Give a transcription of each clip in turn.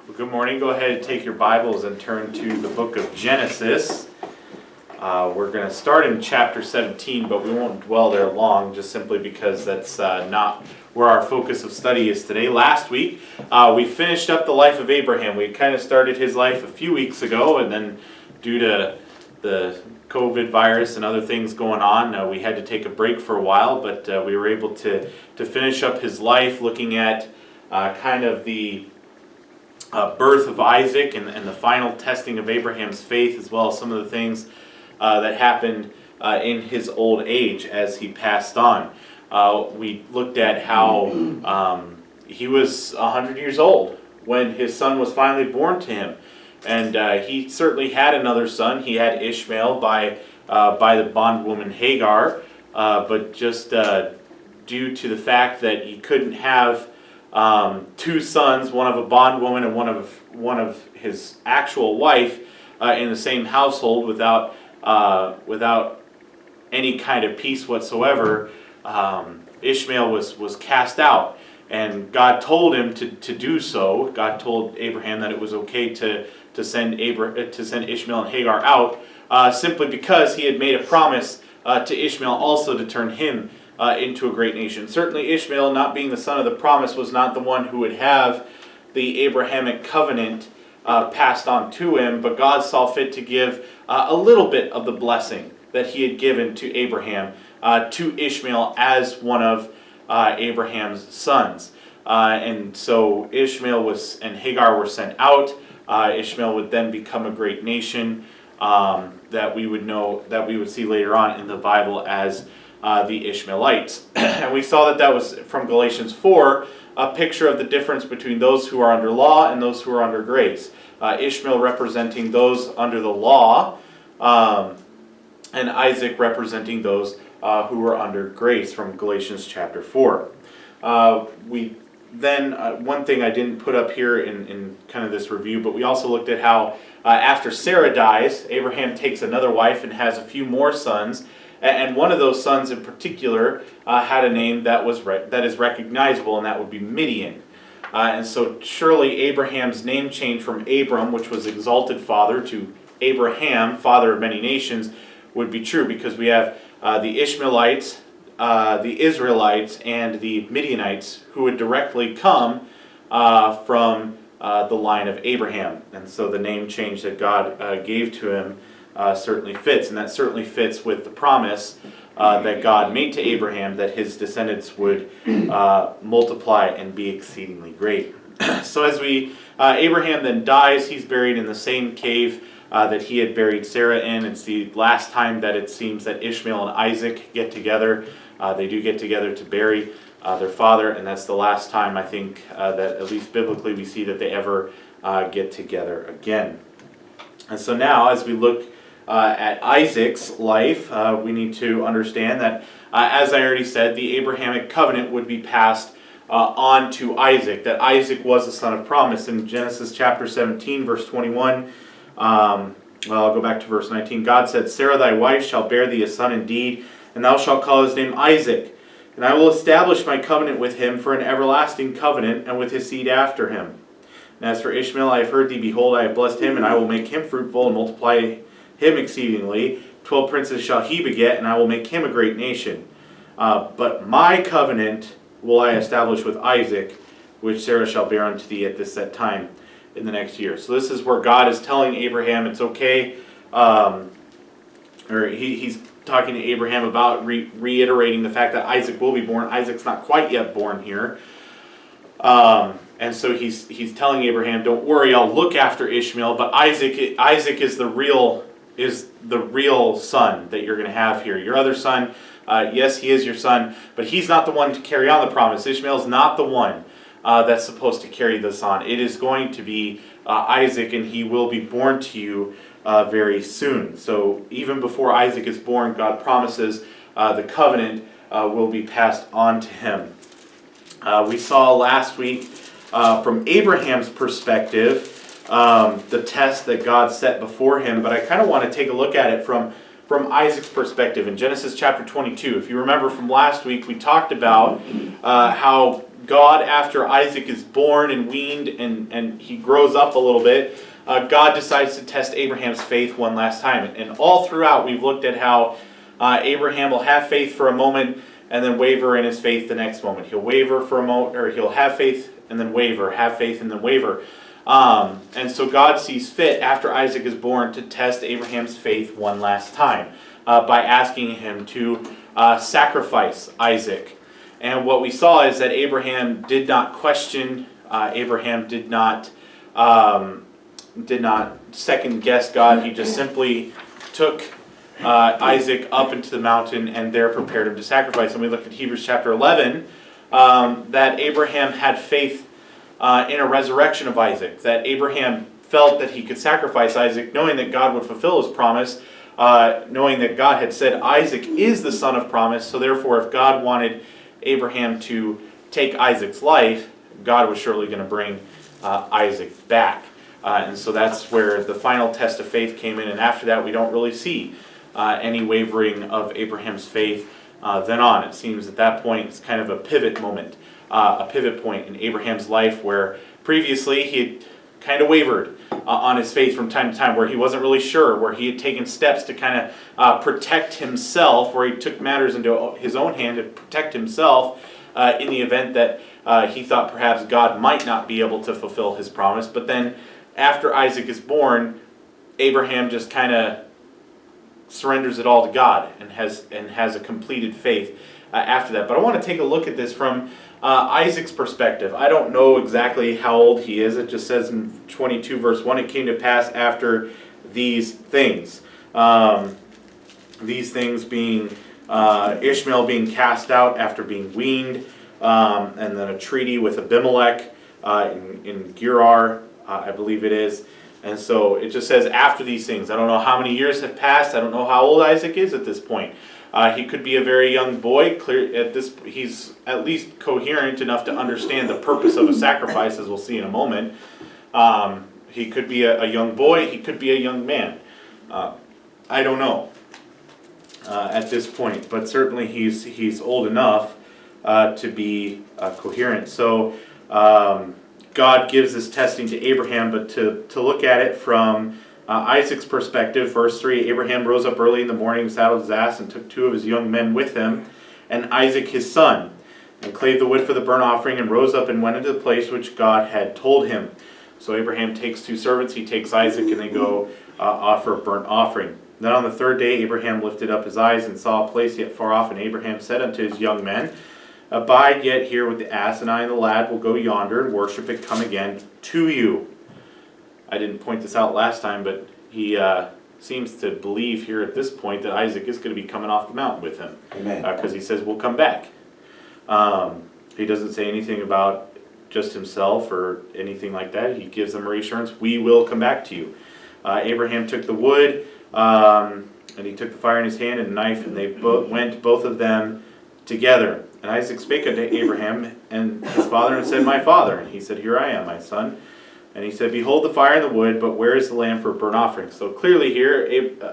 Well, good morning. Go ahead and take your Bibles and turn to the book of Genesis. We're going to start in chapter 17, but we won't dwell there long, just simply because that's not where our focus of study is today. Last week, we finished up the life of Abraham. We kind of started his life a few weeks ago, and then due to the COVID virus and other things going on, we had to take a break for a while, but we were able to finish up his life, looking at kind of the birth of Isaac and the final testing of Abraham's faith, as well as some of the things that happened in his old age as he passed on. We looked at how he was 100 years old when his son was finally born to him. And he certainly had another son. He had Ishmael by the bondwoman Hagar, but just due to the fact that he couldn't have two sons, one of a bondwoman and one of his actual wife, in the same household without any kind of peace whatsoever, Ishmael was cast out, and God told him to do so. God told Abraham that it was okay to send Ishmael and Hagar out, simply because he had made a promise to Ishmael also to turn him into a great nation. Certainly Ishmael, not being the son of the promise, was not the one who would have the Abrahamic covenant passed on to him, but God saw fit to give a little bit of the blessing that he had given to Abraham to Ishmael as one of Abraham's sons. And so Ishmael and Hagar were sent out. Ishmael would then become a great nation that we would see later on in the Bible as the Ishmaelites. And we saw that was from Galatians 4, a picture of the difference between those who are under law and those who are under grace. Ishmael representing those under the law, and Isaac representing those who were under grace, from Galatians chapter 4. One thing I didn't put up here in kind of this review, but we also looked at how after Sarah dies, Abraham takes another wife and has a few more sons. And one of those sons in particular had a name that is recognizable, and that would be Midian. And so surely Abraham's name change from Abram, which was exalted father, to Abraham, father of many nations, would be true, because we have the Ishmaelites, the Israelites, and the Midianites who would directly come from the line of Abraham. And so the name change that God gave to him certainly fits, and that certainly fits with the promise that God made to Abraham that his descendants would multiply and be exceedingly great. So as Abraham then dies, he's buried in the same cave that he had buried Sarah in. It's the last time that it seems that Ishmael and Isaac get together. They do get together to bury their father, and that's the last time I think that at least biblically we see that they ever get together again. And so now as we look at Isaac's life, we need to understand that, as I already said, the Abrahamic covenant would be passed on to Isaac, that Isaac was the son of promise. In Genesis chapter 17, verse 21, I'll go back to verse 19. God said, "Sarah thy wife shall bear thee a son indeed, and thou shalt call his name Isaac. And I will establish my covenant with him for an everlasting covenant, and with his seed after him. And as for Ishmael, I have heard thee, behold, I have blessed him, and I will make him fruitful and multiply him exceedingly. 12 princes shall he beget, and I will make him a great nation. But my covenant will I establish with Isaac, which Sarah shall bear unto thee at this set time in the next year." So this is where God is telling Abraham it's okay, he's talking to Abraham about reiterating the fact that Isaac will be born. Isaac's not quite yet born here. And so he's telling Abraham, don't worry, I'll look after Ishmael, but Isaac is the real son that you're going to have here. Your other son, yes, he is your son, but he's not the one to carry on the promise. Ishmael's not the one that's supposed to carry this on. It is going to be Isaac, and he will be born to you very soon. So even before Isaac is born, God promises the covenant will be passed on to him. We saw last week from Abraham's perspective the test that God set before him, but I kind of want to take a look at it from Isaac's perspective in Genesis chapter 22. If you remember from last week, we talked about how God, after Isaac is born and weaned and he grows up a little bit, God decides to test Abraham's faith one last time. And all throughout, we've looked at how Abraham will have faith for a moment and then waver in his faith the next moment. He'll waver for a moment, or he'll have faith and then waver, have faith and then waver. And so God sees fit, after Isaac is born, to test Abraham's faith one last time by asking him to sacrifice Isaac. And what we saw is that Abraham did not question, Abraham did not second guess God. He just simply took Isaac up into the mountain and there prepared him to sacrifice. And we looked at Hebrews chapter 11, that Abraham had faith in a resurrection of Isaac, that Abraham felt that he could sacrifice Isaac, knowing that God would fulfill his promise, knowing that God had said Isaac is the son of promise. So therefore, if God wanted Abraham to take Isaac's life, God was surely going to bring Isaac back. And so that's where the final test of faith came in. And after that, we don't really see any wavering of Abraham's faith then on. It seems at that point it's kind of a pivot moment, a pivot point in Abraham's life, where previously he had kind of wavered on his faith from time to time, where he wasn't really sure, where he had taken steps to kind of protect himself, where he took matters into his own hand to protect himself in the event that he thought perhaps God might not be able to fulfill his promise. But then after Isaac is born, Abraham just kind of surrenders it all to God and has a completed faith after that. But I want to take a look at this from Isaac's perspective. I don't know exactly how old he is. It just says in 22 verse 1, it came to pass after these things. These things being Ishmael being cast out after being weaned, and then a treaty with Abimelech in Gerar, I believe it is. And so it just says after these things. I don't know how many years have passed. I don't know how old Isaac is at this point. He could be a very young boy. He's at least coherent enough to understand the purpose of a sacrifice, as we'll see in a moment. He could be a young boy. He could be a young man. I don't know at this point, but certainly he's old enough to be coherent. So God gives this testing to Abraham, but to look at it from Isaac's perspective, verse 3, Abraham rose up early in the morning, saddled his ass, and took 2 of his young men with him, and Isaac his son, and clave the wood for the burnt offering, and rose up and went into the place which God had told him. So Abraham takes 2 servants, he takes Isaac, and they go offer a burnt offering. Then on the 3rd day Abraham lifted up his eyes and saw a place yet far off, and Abraham said unto his young men, Abide yet here with the ass, and I and the lad will go yonder and worship and come again to you. I didn't point this out last time, but he seems to believe here at this point that Isaac is going to be coming off the mountain with him. Amen. Because he says, we'll come back. He doesn't say anything about just himself or anything like that. He gives them reassurance, we will come back to you. Abraham took the wood, and he took the fire in his hand and a knife, and they went both of them together. And Isaac spake unto Abraham and his father, and said, My father. And he said, Here I am, my son. And he said, Behold the fire and the wood, but where is the lamb for a burnt offering? So clearly here,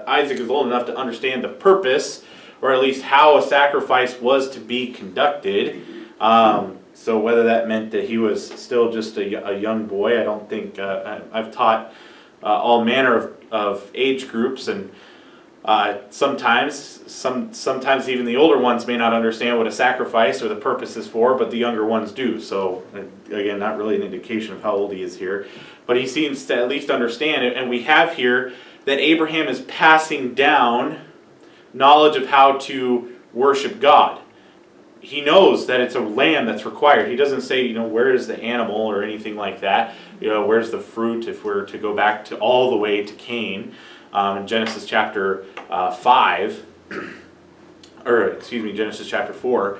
Isaac is old enough to understand the purpose, or at least how a sacrifice was to be conducted. So whether that meant that he was still just a young boy, I don't think, I've taught all manner of age groups, and sometimes even the older ones may not understand what a sacrifice or the purpose is for, but the younger ones do. So again, not really an indication of how old he is here, but he seems to at least understand it. And we have here that Abraham is passing down knowledge of how to worship God. He knows that it's a lamb that's required. He doesn't say, where is the animal or anything like that. Where's the fruit, if we're to go back to all the way to Cain. In Genesis chapter 5, Genesis chapter 4.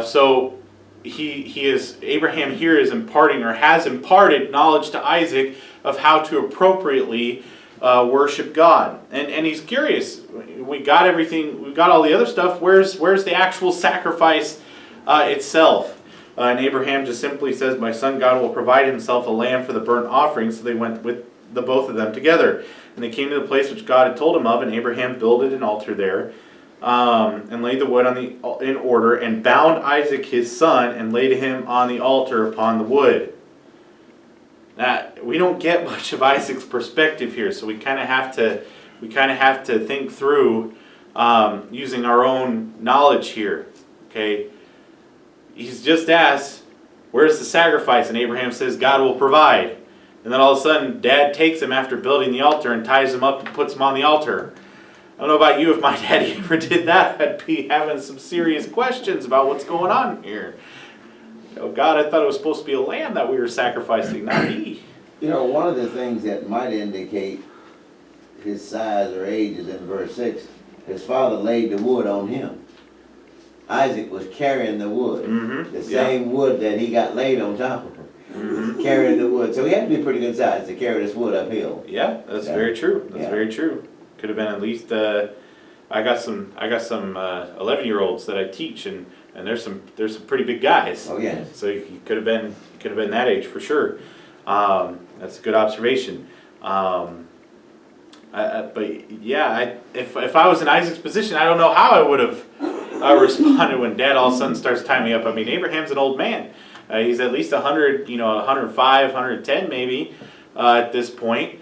So Abraham here is imparting, or has imparted knowledge to Isaac of how to appropriately worship God. And he's curious. We got everything, we've got all the other stuff. Where's the actual sacrifice itself? And Abraham just simply says, My son, God will provide himself a lamb for the burnt offering. So they went with the both of them together. And they came to the place which God had told him of, and Abraham builded an altar there, and laid the wood in order, and bound Isaac his son, and laid him on the altar upon the wood. Now, we don't get much of Isaac's perspective here, so we kind of have to think through using our own knowledge here. Okay, he's just asked, "Where's the sacrifice?" And Abraham says, "God will provide." And then all of a sudden, Dad takes him after building the altar and ties him up and puts him on the altar. I don't know about you, if my daddy ever did that, I'd be having some serious questions about what's going on here. Oh God, I thought it was supposed to be a lamb that we were sacrificing, not me. One of the things that might indicate his size or age is in verse 6. His father laid the wood on him. Isaac was carrying the wood. Mm-hmm. The same wood that he got laid on top of. Mm-hmm. Carrying the wood. So he had to be pretty good size to carry this wood uphill. Yeah, that's very true. That's very true. Could have been at least. I got some 11-year-olds that I teach, and there's some pretty big guys. Oh yeah. So he could have been that age for sure. That's a good observation. But yeah, if I was in Isaac's position, I don't know how I would have responded when Dad all of a sudden starts tying me up. I mean, Abraham's an old man. He's at least 100, 105, 110 maybe at this point.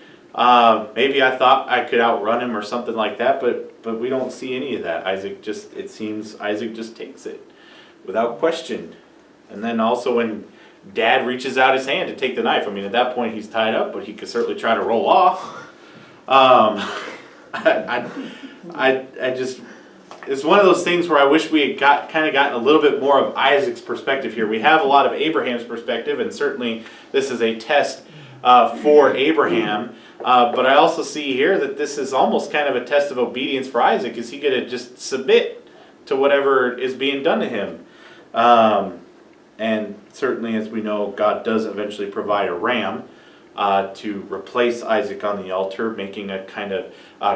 Maybe I thought I could outrun him or something like that, but we don't see any of that. It seems Isaac just takes it without question. And then also when Dad reaches out his hand to take the knife, I mean, at that point he's tied up, but he could certainly try to roll off. It's one of those things where I wish we had gotten a little bit more of Isaac's perspective here. We have a lot of Abraham's perspective, and certainly this is a test for Abraham. But I also see here that this is almost kind of a test of obedience for Isaac. Is he going to just submit to whatever is being done to him? And certainly, as we know, God does eventually provide a ram to replace Isaac on the altar, making a kind of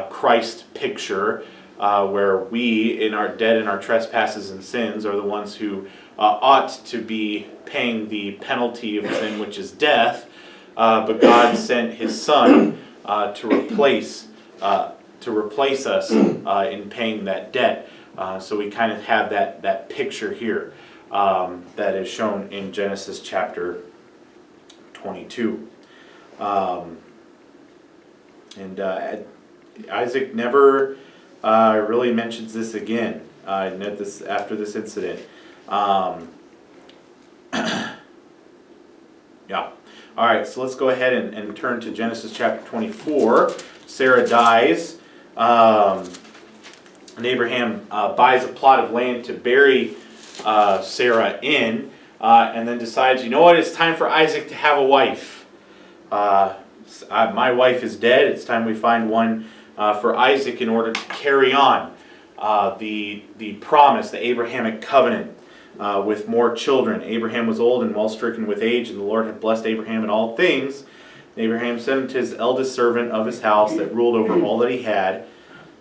Christ picture where we, dead in our trespasses and sins, are the ones who ought to be paying the penalty of sin, which is death. But God sent His Son to replace us in paying that debt. So we kind of have that picture here that is shown in Genesis chapter 22. And Isaac never really mentions this again after this incident. Yeah. All right, so let's go ahead and turn to Genesis chapter 24. Sarah dies, and Abraham buys a plot of land to bury Sarah in, and then decides, it's time for Isaac to have a wife. My wife is dead. It's time we find one for Isaac in order to carry on the promise, the Abrahamic covenant. With more children. Abraham was old and well stricken with age, and the Lord had blessed Abraham in all things. Abraham sent him to his eldest servant of his house that ruled over all that he had.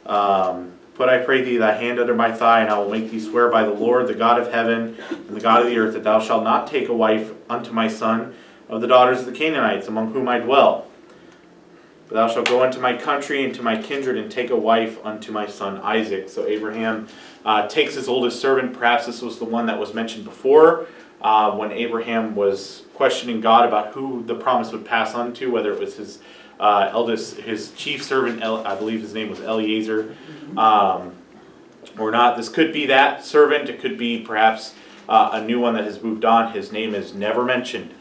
Put, I pray thee, thy hand under my thigh, and I will make thee swear by the Lord, the God of heaven, and the God of the earth, that thou shalt not take a wife unto my son of the daughters of the Canaanites, among whom I dwell. But thou shalt go unto my country and to my kindred, and take a wife unto my son Isaac. So Abraham takes his oldest servant. Perhaps this was the one that was mentioned before, when Abraham was questioning God about who the promise would pass on to, whether it was his chief servant, I believe his name was Eliezer, or not. This could be that servant. It could be perhaps a new one that has moved on. His name is never mentioned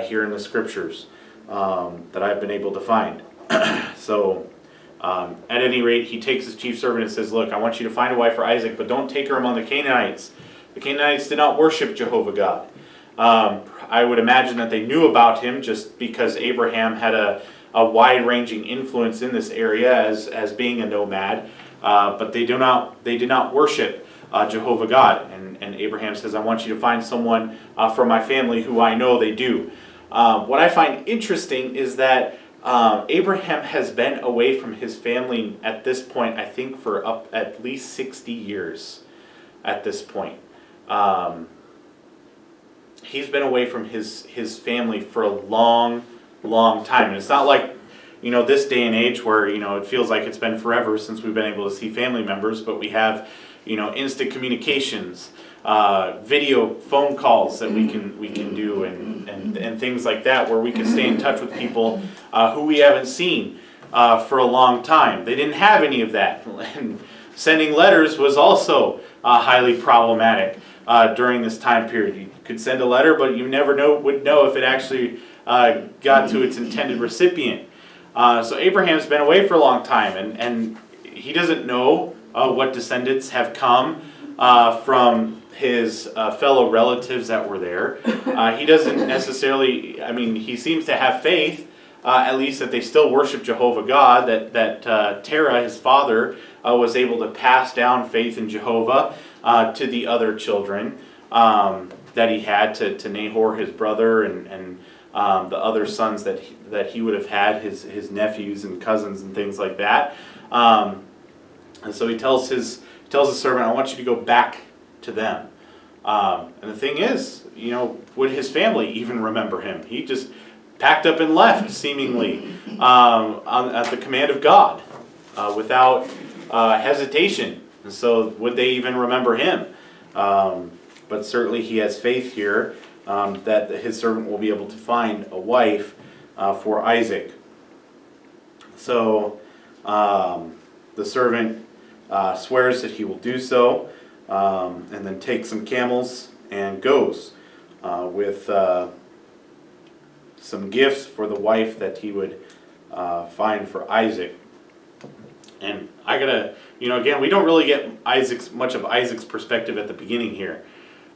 here in the scriptures that I've been able to find. So, at any rate, he takes his chief servant and says, look, I want you to find a wife for Isaac, but don't take her among the Canaanites. The Canaanites did not worship Jehovah God. I would imagine that they knew about him just because Abraham had a wide-ranging influence in this area as being a nomad, but they did not worship Jehovah God. And Abraham says, I want you to find someone from my family who I know they do. What I find interesting is that Abraham has been away from his family at this point, I think, for at least 60 years at this point. He's been away from his family for a long, long time. And it's not like this day and age where, it feels like it's been forever since we've been able to see family members, but we have, instant communications, video phone calls that we can do and things like that, where we can stay in touch with people who we haven't seen for a long time. They didn't have any of that. And sending letters was also highly problematic during this time period. You could send a letter, but you never would know if it actually got to its intended recipient. So Abraham's been away for a long time, and he doesn't know what descendants have come from his fellow relatives that were there. He doesn't necessarily, he seems to have faith, at least that they still worship Jehovah God, that Terah, his father, was able to pass down faith in Jehovah to the other children that he had, to Nahor, his brother, and the other sons that he would have had, his nephews and cousins and things like that. And so he tells his servant, I want you to go back to them. And the thing is, would his family even remember him? He just packed up and left, seemingly, at the command of God, without hesitation. And so would they even remember him? But certainly he has faith here that his servant will be able to find a wife for Isaac. So the servant swears that he will do so, and then takes some camels and goes with some gifts for the wife that he would find for Isaac. And I gotta, again, we don't really get much of Isaac's perspective at the beginning here.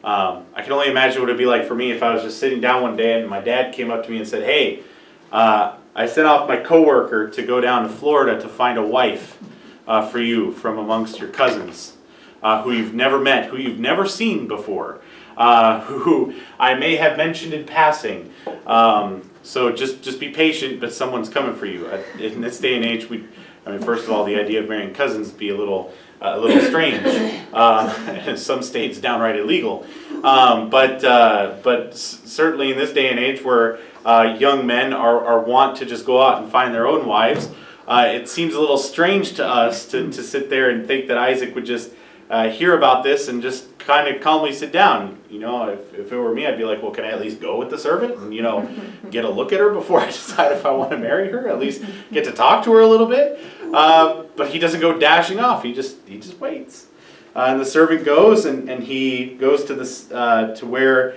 I can only imagine what it'd be like for me if I was just sitting down one day and my dad came up to me and said, hey, I sent off my coworker to go down to Florida to find a wife for you from amongst your cousins, who you've never met, who you've never seen before, who I may have mentioned in passing. So just be patient, but someone's coming for you. In this day and age, first of all, the idea of marrying cousins would be a little strange. In some states, downright illegal. But certainly in this day and age, where young men are wont to just go out and find their own wives, it seems a little strange to us to sit there and think that Isaac would just hear about this and just kind of calmly sit down. If it were me, I'd be like, well, can I at least go with the servant and, get a look at her before I decide if I want to marry her? At least get to talk to her a little bit. But he doesn't go dashing off. He just waits. And the servant goes, and he goes to this to where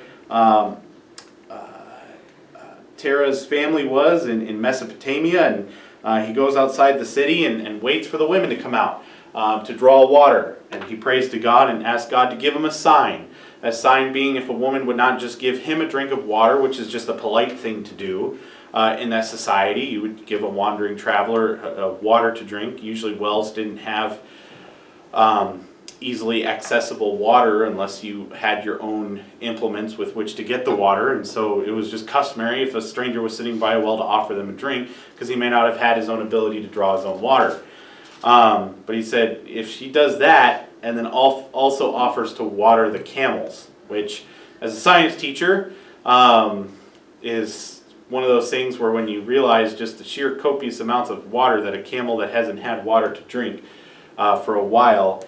Terah's family was in Mesopotamia, and he goes outside the city and waits for the women to come out to draw water. And he prays to God and asks God to give him a sign. A sign being if a woman would not just give him a drink of water, which is just a polite thing to do in that society. You would give a wandering traveler water to drink. Usually wells didn't have easily accessible water unless you had your own implements with which to get the water. And so it was just customary if a stranger was sitting by a well to offer them a drink, because he may not have had his own ability to draw his own water. But he said if she does that, and then also offers to water the camels, which as a science teacher is one of those things where when you realize just the sheer copious amounts of water that a camel that hasn't had water to drink for a while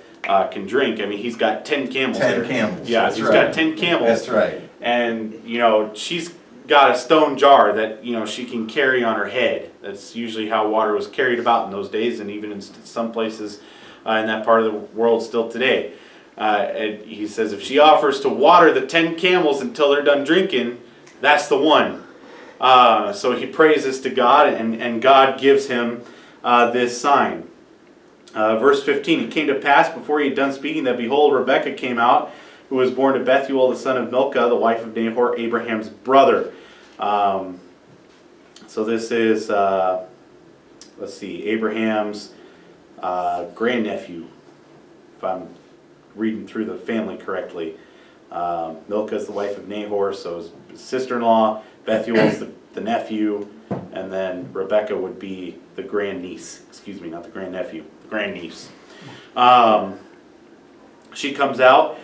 can drink. He's got 10 camels. 10 camels. Yeah, he's got 10 camels. That's right. And, she's got a stone jar that, she can carry on her head. That's usually how water was carried about in those days, and even in some places in that part of the world still today. And he says if she offers to water the 10 camels until they're done drinking, that's the one. So he prays this to God, and God gives him this sign. Verse 15, it came to pass before he had done speaking that behold, Rebekah came out, who was born to Bethuel the son of Milcah, the wife of Nahor, Abraham's brother. So this is, Abraham's grandnephew, if I'm reading through the family correctly. Milcah is the wife of Nahor, so his sister-in-law. Bethuel's the nephew, and then Rebekah would be the grandniece. Excuse me, not the grandnephew, the grandniece. She comes out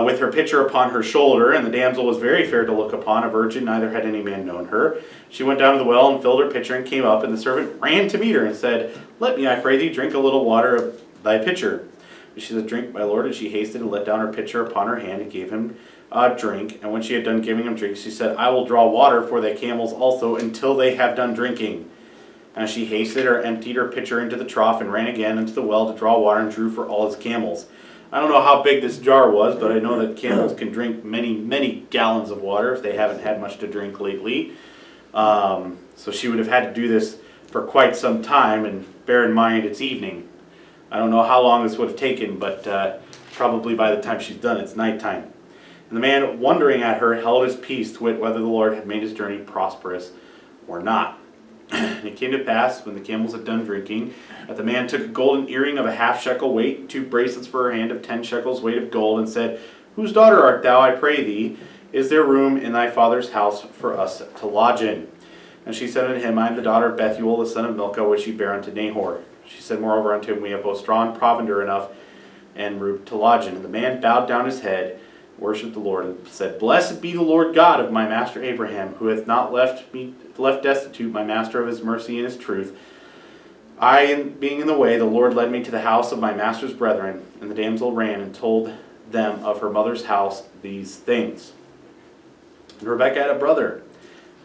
with her pitcher upon her shoulder, and the damsel was very fair to look upon, a virgin, neither had any man known her. She went down to the well and filled her pitcher and came up, and the servant ran to meet her and said, Let me, I pray thee, drink a little water of thy pitcher. And she said, Drink, my lord. And she hasted and let down her pitcher upon her hand and gave him drink. And when she had done giving him drink, she said, I will draw water for thy camels also until they have done drinking. And she hasted or emptied her pitcher into the trough and ran again into the well to draw water and drew for all his camels. I don't know how big this jar was, but I know that camels can drink many, many gallons of water if they haven't had much to drink lately. So she would have had to do this for quite some time, and bear in mind it's evening. I don't know how long this would have taken, but probably by the time she's done, it's nighttime. And the man, wondering at her, held his peace to wit whether the Lord had made his journey prosperous or not. And it came to pass, when the camels had done drinking, that the man took a golden earring of a half shekel weight, 2 bracelets for her hand of 10 shekels weight of gold, and said, Whose daughter art thou, I pray thee? Is there room in thy father's house for us to lodge in? And she said unto him, I am the daughter of Bethuel, the son of Milcah, which she bare unto Nahor. She said moreover unto him, We have both straw and provender enough, and room to lodge in. And the man bowed down his head, worshipped the Lord, and said, Blessed be the Lord God of my master Abraham, who hath not left destitute my master of his mercy and his truth. Being in the way, the Lord led me to the house of my master's brethren. And the damsel ran and told them of her mother's house these things. And Rebekah had a brother.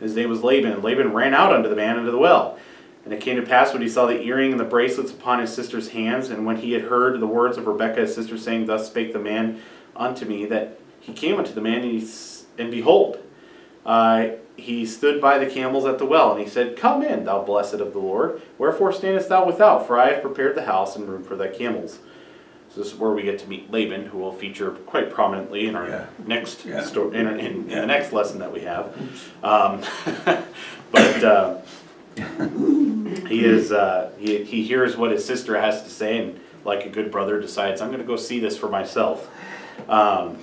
His name was Laban. And Laban ran out unto the man into the well. And it came to pass when he saw the earring and the bracelets upon his sister's hands, and when he had heard the words of Rebekah his sister, saying, Thus spake the man unto me, that he came unto the man, and behold, he stood by the camels at the well, and he said, Come in, thou blessed of the Lord. Wherefore standest thou without? For I have prepared the house and room for thy camels. So this is where we get to meet Laban, who will feature quite prominently in our next story, in the next lesson that we have. But he hears what his sister has to say, and like a good brother decides, I'm going to go see this for myself,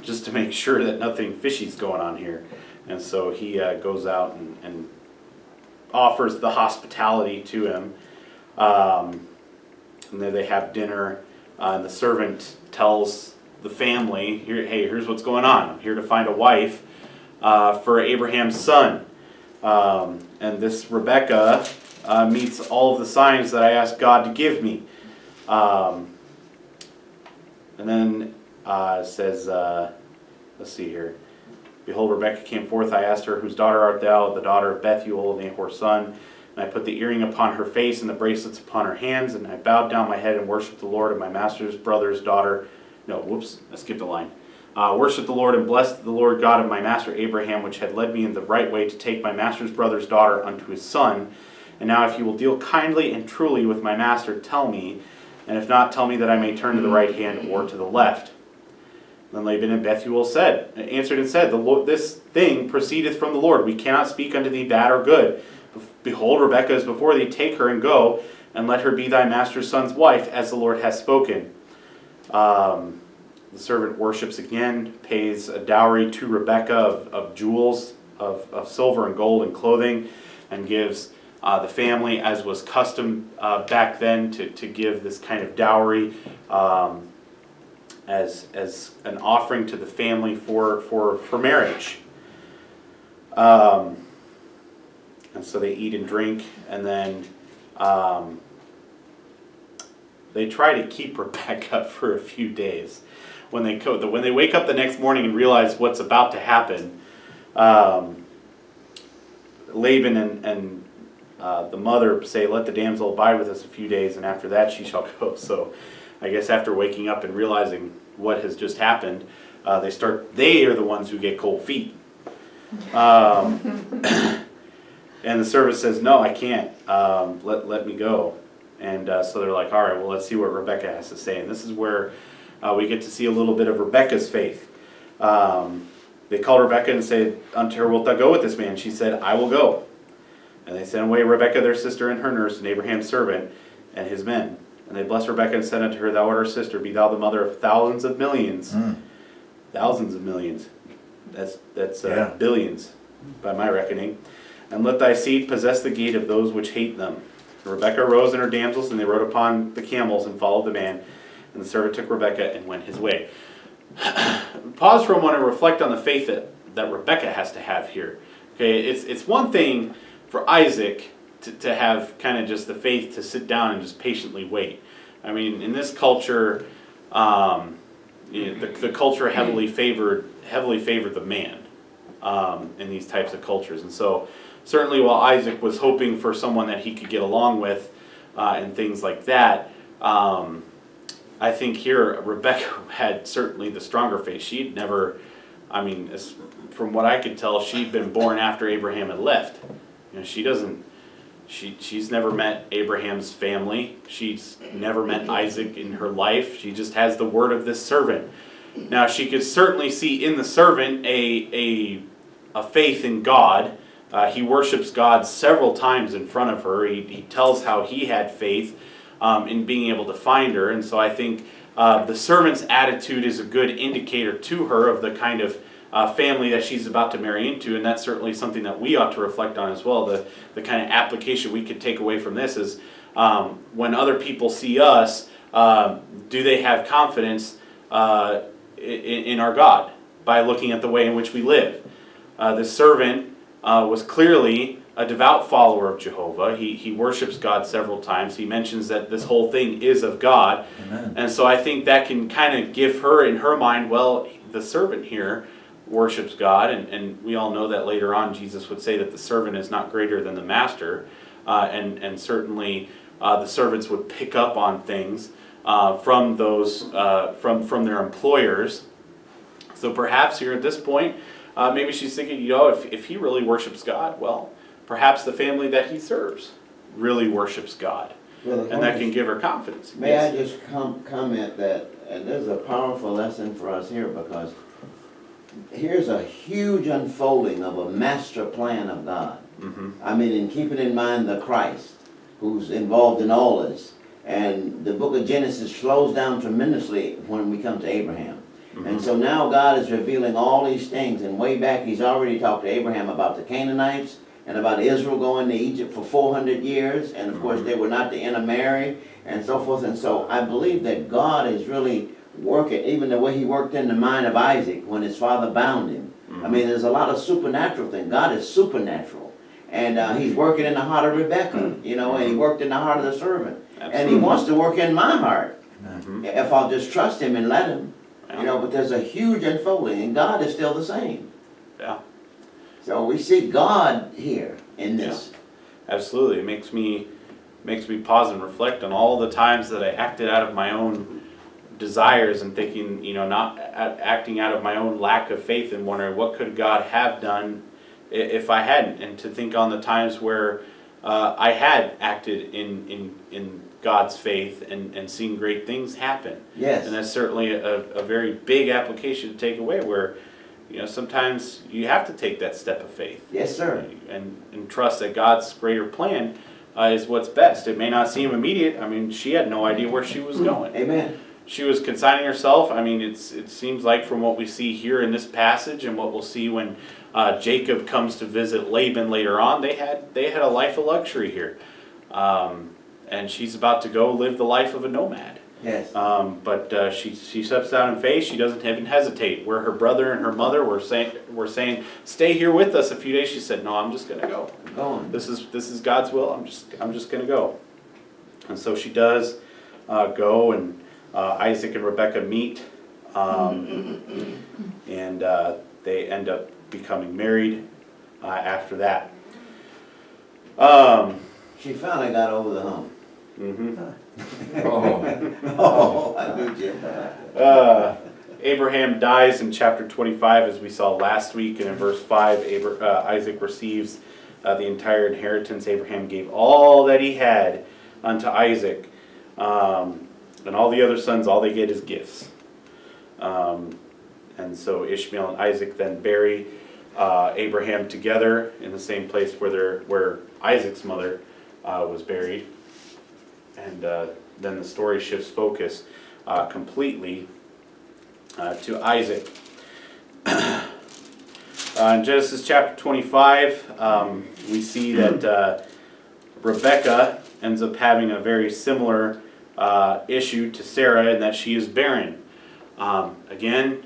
just to make sure that nothing fishy's going on here. And so he goes out and offers the hospitality to him. And then they have dinner, and the servant tells the family, hey, here's what's going on. I'm here to find a wife for Abraham's son. And this Rebekah meets all of the signs that I asked God to give me. And then it says, let's see here. Behold, Rebekah came forth. I asked her, Whose daughter art thou? The daughter of Bethuel, Nahor's son. And I put the earring upon her face and the bracelets upon her hands. And I bowed down my head and worshipped the Lord. And my master's brother's daughter, I skipped a line. Worshipped the Lord and blessed the Lord God of my master Abraham, which had led me in the right way to take my master's brother's daughter unto his son. And now if you will deal kindly and truly with my master, tell me. And if not, tell me that I may turn to the right hand or to the left. Then Laban and Bethuel answered and said, This thing proceedeth from the Lord. We cannot speak unto thee bad or good. Behold, Rebekah is before thee. Take her and go, and let her be thy master's son's wife, as the Lord hath spoken. The servant worships again, pays a dowry to Rebekah of jewels, of silver and gold and clothing, and gives the family, as was custom back then, to give this kind of dowry as an offering to the family for marriage. And so they eat and drink, and then they try to keep Rebekah for a few days. When they wake up the next morning and realize what's about to happen, Laban and the mother say, Let the damsel abide with us a few days, and after that she shall go. So I guess after waking up and realizing what has just happened, they are the ones who get cold feet. And the servant says, No, I can't. Let me go. And so they're like, all right, well, let's see what Rebekah has to say. And this is where we get to see a little bit of Rebekah's faith. They called Rebekah and said unto her, Wilt thou go with this man? She said, I will go. And they sent away Rebekah their sister and her nurse, and Abraham's servant and his men. And they blessed Rebekah and said unto her, Thou art our sister, be thou the mother of thousands of millions. Thousands of millions. That's billions, by my reckoning. And let thy seed possess the gate of those which hate them. And Rebekah arose and her damsels, and they rode upon the camels and followed the man. And the servant took Rebekah and went his way. pause for a moment and reflect on the faith that Rebecca has to have here. Okay, it's one thing for Isaac to have kind of just the faith to sit down and just patiently wait. I mean, in this culture, the culture heavily favored the man in these types of cultures, and so certainly while Isaac was hoping for someone that he could get along with and things like that, I think here Rebecca had certainly the stronger faith. She'd never, I mean, from what I could tell, she'd been born after Abraham had left. You know, she's never met Abraham's family. She's never met Isaac in her life. She just has the word of this servant. Now, she could certainly see in the servant a faith in God. He worships God several times in front of her. He tells how he had faith in being able to find her. And so I think the servant's attitude is a good indicator to her of the kind of family that she's about to marry into, and that's certainly something that we ought to reflect on as well. The kind of application we could take away from this is when other people see us, do they have confidence in our God by looking at the way in which we live? The servant was clearly a devout follower of Jehovah. He worships God several times. He mentions that this whole thing is of God. Amen. And so I think that can kind of give her in her mind, well, the servant here worships God, and we all know that later on Jesus would say that the servant is not greater than the master, and certainly the servants would pick up on things from those from their employers. So perhaps here at this point, maybe she's thinking, you know, if he really worships God, well, perhaps the family that he serves really worships God, and that can give her confidence. May I just comment that there's a powerful lesson for us here, because here's a huge unfolding of a master plan of God. Mm-hmm. I mean, in keeping in mind the Christ who's involved in all this. And the book of Genesis slows down tremendously when we come to Abraham. Mm-hmm. And so now God is revealing all these things, and way back he's already talked to Abraham about the Canaanites and about Israel going to Egypt for 400 years, and of course they were not to intermarry and so forth. And so I believe that God is really working, even the way he worked in the mind of Isaac when his father bound him. I mean, there's a lot of supernatural things. God is supernatural. And he's working in the heart of Rebecca, you know, and he worked in the heart of the servant. Absolutely. And he wants to work in my heart, Mm-hmm. if I'll just trust him and let him. You know, but there's a huge unfolding, and God is still the same. Yeah. So we see God here in this. Absolutely. It makes me pause and reflect on all the times that I acted out of my own desires and thinking, you know, not acting out of my own lack of faith and wondering what could God have done if I hadn't, and to think on the times where I had acted in God's faith and seen great things happen. Yes. And that's certainly a very big application to take away, where, you know, sometimes you have to take that step of faith. Yes, sir. And trust that God's greater plan is what's best. It may not seem immediate. I mean, she had no idea where she was going. Amen. She was consigning herself. I mean, it seems like from what we see here in this passage and what we'll see when Jacob comes to visit Laban later on, they had a life of luxury here. And she's about to go live the life of a nomad. Yes. But she steps out in faith. She doesn't even hesitate. Where her brother and her mother were saying, stay here with us a few days, she said, no, I'm just going to go. I'm going. This is God's will. I'm just going to go. And so she does go, and Isaac and Rebekah meet, and they end up becoming married after that. She finally got over the hump. Mm-hmm. Oh, I knew Jim. Abraham dies in chapter 25, as we saw last week, and in verse 5, Isaac receives the entire inheritance. Abraham gave all that he had unto Isaac, and all the other sons, all they get is gifts. And so Ishmael and Isaac then bury Abraham together in the same place where Isaac's mother was buried. And then the story shifts focus completely to Isaac. In Genesis chapter 25, we see that Rebekah ends up having a very similar issue to Sarah in that she is barren. Again,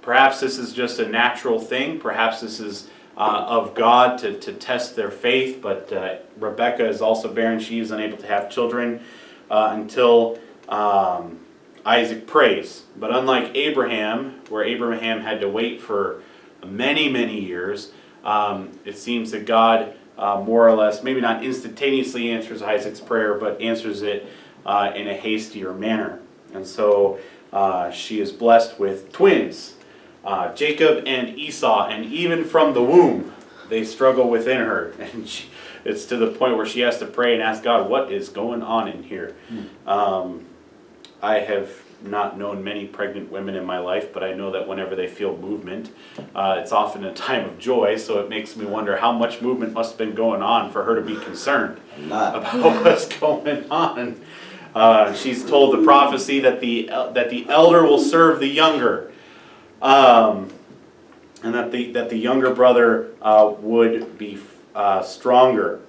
perhaps this is just a natural thing. Perhaps this is of God to test their faith. But Rebekah is also barren. She is unable to have children until Isaac prays. But unlike Abraham, where Abraham had to wait for many, many years, it seems that God more or less, maybe not instantaneously answers Isaac's prayer, but answers it in a hastier manner. And so she is blessed with twins, Jacob and Esau, and even from the womb, they struggle within her. And it's to the point where she has to pray and ask God, what is going on in here? I have not known many pregnant women in my life, but I know that whenever they feel movement, it's often a time of joy, so it makes me wonder how much movement must have been going on for her to be concerned about what's going on. She's told the prophecy that the elder will serve the younger, and that the younger brother would be stronger.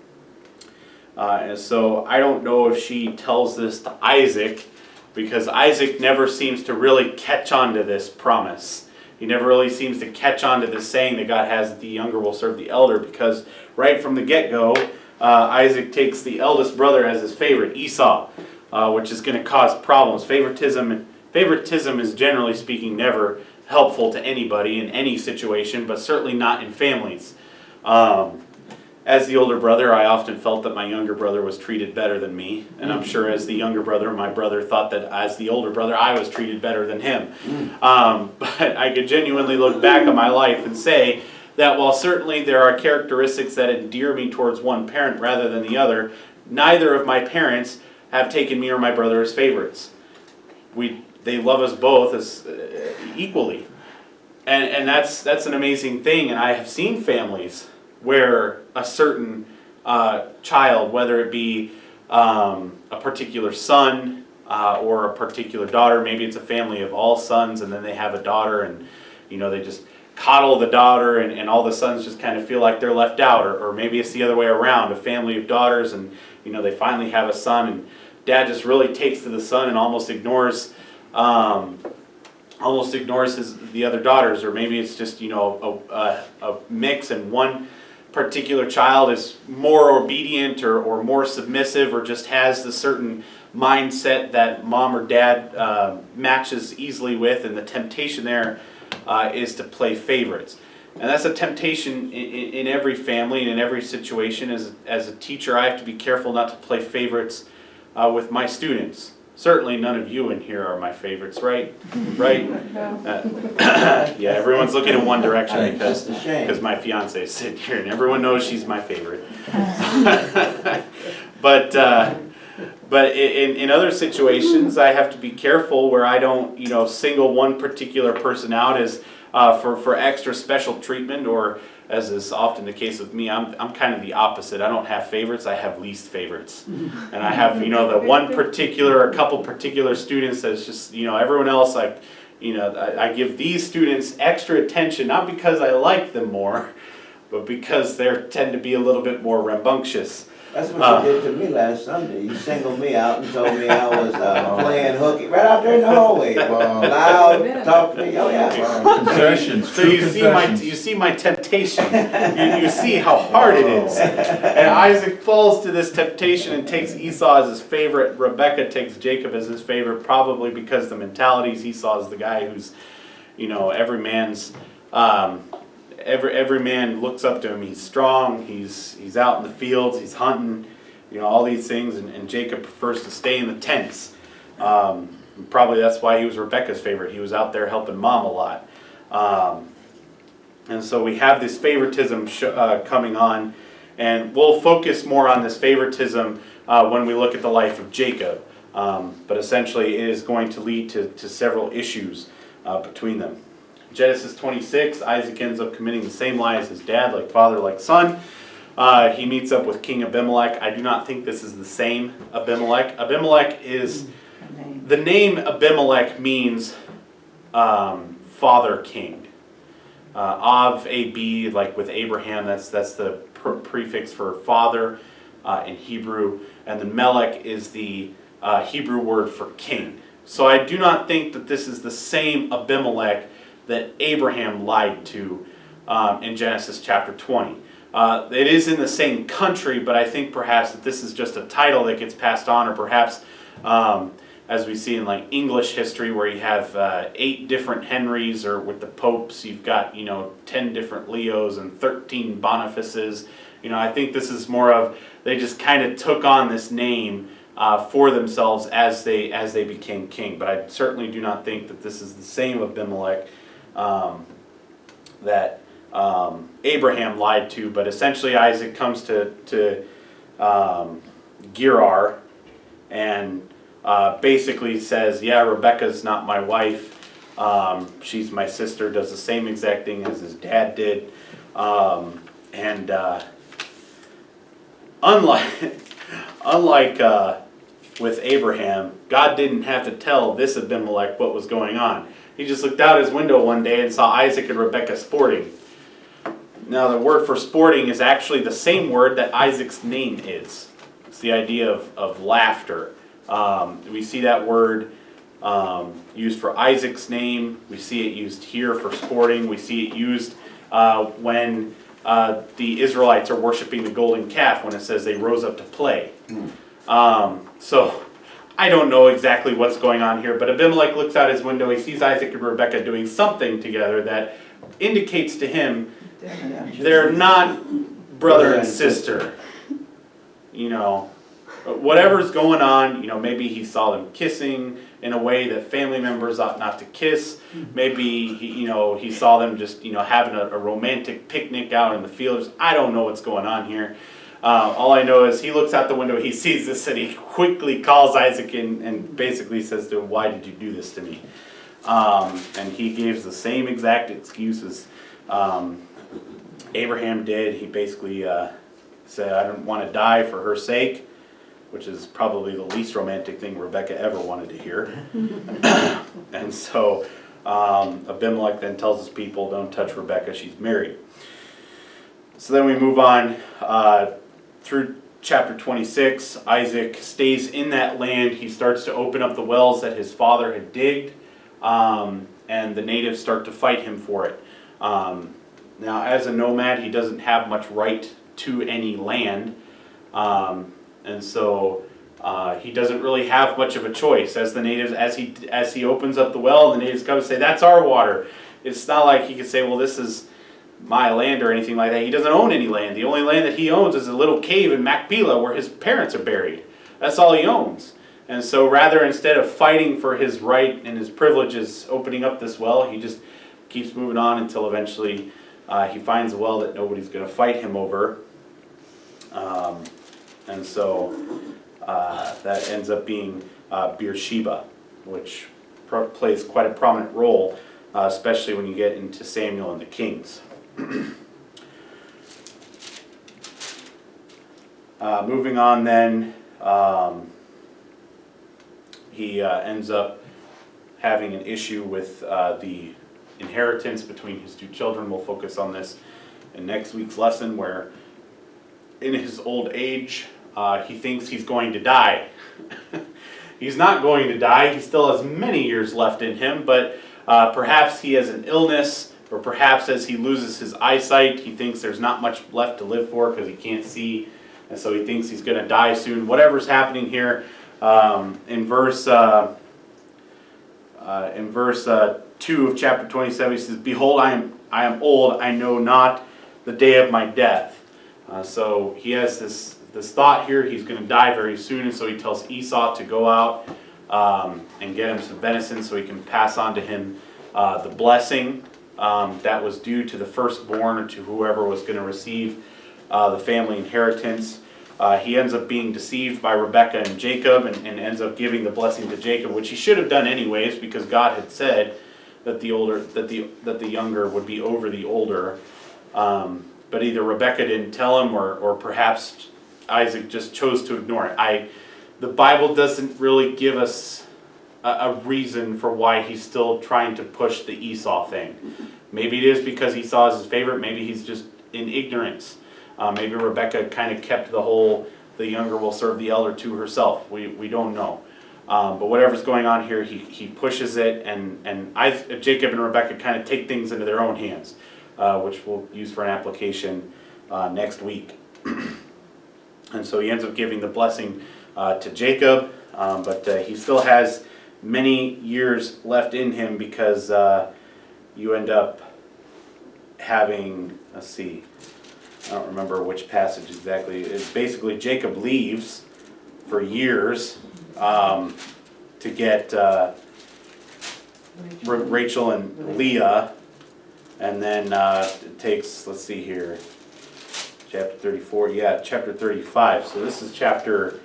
And so I don't know if she tells this to Isaac, because Isaac never seems to really catch on to this promise. He never really seems to catch on to this saying that God has, that the younger will serve the elder, because right from the get-go, Isaac takes the eldest brother as his favorite, Esau, which is going to cause problems. Favoritism is, generally speaking, never helpful to anybody in any situation, but certainly not in families. As the older brother, I often felt that my younger brother was treated better than me. And I'm sure as the younger brother, my brother thought that as the older brother, I was treated better than him. But I could genuinely look back on my life and say that while certainly there are characteristics that endear me towards one parent rather than the other, neither of my parents have taken me or my brother as favorites. They love us both as equally. And that's an amazing thing. And I have seen families where a certain child, whether it be a particular son or a particular daughter, maybe it's a family of all sons and then they have a daughter, and they just coddle the daughter, and all the sons just kind of feel like they're left out, or maybe it's the other way around, a family of daughters, and they finally have a son, and dad just really takes to the son and almost ignores the other daughters, or maybe it's just a mix, and one particular child is more obedient or more submissive, or just has the certain mindset that mom or dad matches easily with, and the temptation there is to play favorites. And that's a temptation in every family and in every situation. As a teacher, I have to be careful not to play favorites with my students. Certainly none of you in here are my favorites, right? Right? Yeah, everyone's looking in one direction because my fiance is sitting here, and everyone knows she's my favorite. But in other situations, I have to be careful where I don't, single one particular person out as for extra special treatment, or as is often the case with me, I'm kind of the opposite. I don't have favorites, I have least favorites. And I have, the one particular, or a couple particular students that's just, everyone else, I give these students extra attention, not because I like them more, but because they tend to be a little bit more rambunctious. That's what you did to me last Sunday. You singled me out and told me I was playing hooky right out there in the hallway. Loud, talk to me. Oh yeah. Concessions. So you see my temptation. You see how hard it is. And Isaac falls to this temptation and takes Esau as his favorite. Rebekah takes Jacob as his favorite, probably because the mentality is Esau is the guy who's, every man's. Every man looks up to him. He's strong. He's out in the fields. He's hunting. All these things. And Jacob prefers to stay in the tents. Probably that's why he was Rebekah's favorite. He was out there helping mom a lot. And so we have this favoritism coming on, and we'll focus more on this favoritism when we look at the life of Jacob. But essentially, it is going to lead to several issues between them. Genesis 26, Isaac ends up committing the same lie as his dad, like father, like son. He meets up with King Abimelech. I do not think this is the same Abimelech. Abimelech is, the name Abimelech means father king. Av, A-B, like with Abraham, that's the prefix for father in Hebrew. And then Melech is the Hebrew word for king. So I do not think that this is the same Abimelech that Abraham lied to in Genesis chapter 20. It is in the same country, but I think perhaps that this is just a title that gets passed on, or perhaps as we see in like English history, where you have 8 different Henrys, or with the popes, you've got 10 different Leos and 13 Bonifaces. I think this is more of, they just kind of took on this name for themselves as they became king. But I certainly do not think that this is the same Abimelech that Abraham lied to. But essentially Isaac comes to Gerar and basically says, yeah, Rebekah's not my wife. She's my sister, does the same exact thing as his dad did. Unlike with Abraham, God didn't have to tell this Abimelech what was going on. He just looked out his window one day and saw Isaac and Rebekah sporting. Now the word for sporting is actually the same word that Isaac's name is. It's the idea of laughter. We see that word used for Isaac's name. We see it used here for sporting. We see it used when the Israelites are worshiping the golden calf, when it says they rose up to play. So I don't know exactly what's going on here, but Abimelech looks out his window. He sees Isaac and Rebekah doing something together that indicates to him they're not brother and sister. Whatever's going on, maybe he saw them kissing in a way that family members ought not to kiss. Maybe he saw them just having a romantic picnic out in the fields. I don't know what's going on here. All I know is he looks out the window, he sees this, and he quickly calls Isaac in and basically says to him, "Why did you do this to me?" And he gives the same exact excuses Abraham did. He basically said, "I don't want to die for her sake," which is probably the least romantic thing Rebekah ever wanted to hear. And so Abimelech then tells his people, "Don't touch Rebekah, she's married." So then we move on through chapter 26. Isaac stays in that land. He starts to open up the wells that his father had digged, and the natives start to fight him for it. Now, as a nomad, he doesn't have much right to any land, and so he doesn't really have much of a choice. As the natives, as he opens up the well, the natives come and say, "That's our water." It's not like he could say, "Well, this is my land," or anything like that. He doesn't own any land. The only land that he owns is a little cave in Machpelah where his parents are buried. That's all he owns. And so rather, instead of fighting for his right and his privileges opening up this well, he just keeps moving on until eventually he finds a well that nobody's going to fight him over. And so that ends up being Beersheba, which plays quite a prominent role, especially when you get into Samuel and the Kings. Moving on then, he ends up having an issue with the inheritance between his 2 children. We'll focus on this in next week's lesson, where in his old age he thinks he's going to die. He's not going to die. He still has many years left in him, but perhaps he has an illness, or perhaps as he loses his eyesight, he thinks there's not much left to live for because he can't see, and so he thinks he's going to die soon. Whatever's happening here, in verse 2 of chapter 27, he says, "Behold, I am old, I know not the day of my death." So he has this thought here, he's going to die very soon, and so he tells Esau to go out and get him some venison so he can pass on to him the blessing that was due to the firstborn, or to whoever was going to receive the family inheritance. He ends up being deceived by Rebekah and Jacob, and ends up giving the blessing to Jacob, which he should have done anyways, because God had said that the younger would be over the older. But either Rebekah didn't tell him, or perhaps Isaac just chose to ignore it. The Bible doesn't really give us a reason for why he's still trying to push the Esau thing. Maybe it is because Esau is his favorite. Maybe he's just in ignorance. Maybe Rebekah kind of kept the younger will serve the elder to herself. We don't know. But whatever's going on here, he pushes it, and Jacob and Rebecca kind of take things into their own hands, which we'll use for an application next week. And so he ends up giving the blessing to Jacob, but he still has many years left in him, because you end up having, let's see, I don't remember which passage exactly. It's basically Jacob leaves for years to get Rachel and Leah, and then it takes, let's see here, chapter 34, yeah, chapter 35. So this is chapter,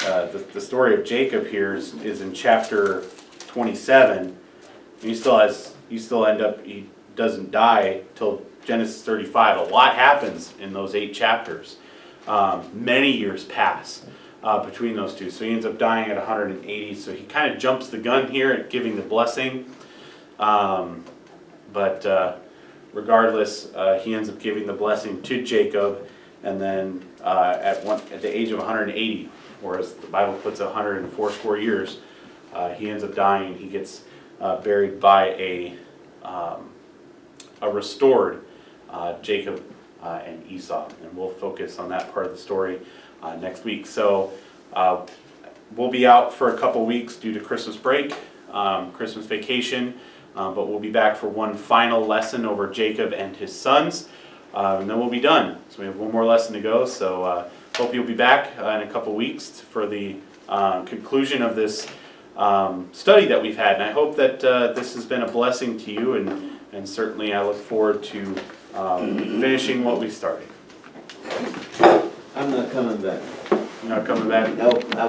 the story of Jacob here is in chapter 27. And he he doesn't die till Genesis 35. A lot happens in those 8 chapters. Many years pass between those two. So he ends up dying at 180. So he kind of jumps the gun here at giving the blessing. But regardless, he ends up giving the blessing to Jacob, and then at the age of 180, whereas the Bible puts 104 score years, he ends up dying. He gets buried by a restored Jacob and Esau, and we'll focus on that part of the story next week. So we'll be out for a couple weeks due to Christmas break, Christmas vacation, but we'll be back for one final lesson over Jacob and his sons, and then we'll be done. So we have one more lesson to go, so hope you'll be back in a couple weeks for the conclusion of this study that we've had, and I hope that this has been a blessing to you, and certainly I look forward to finishing what we started. I'm not coming back. You're not coming back? Nope.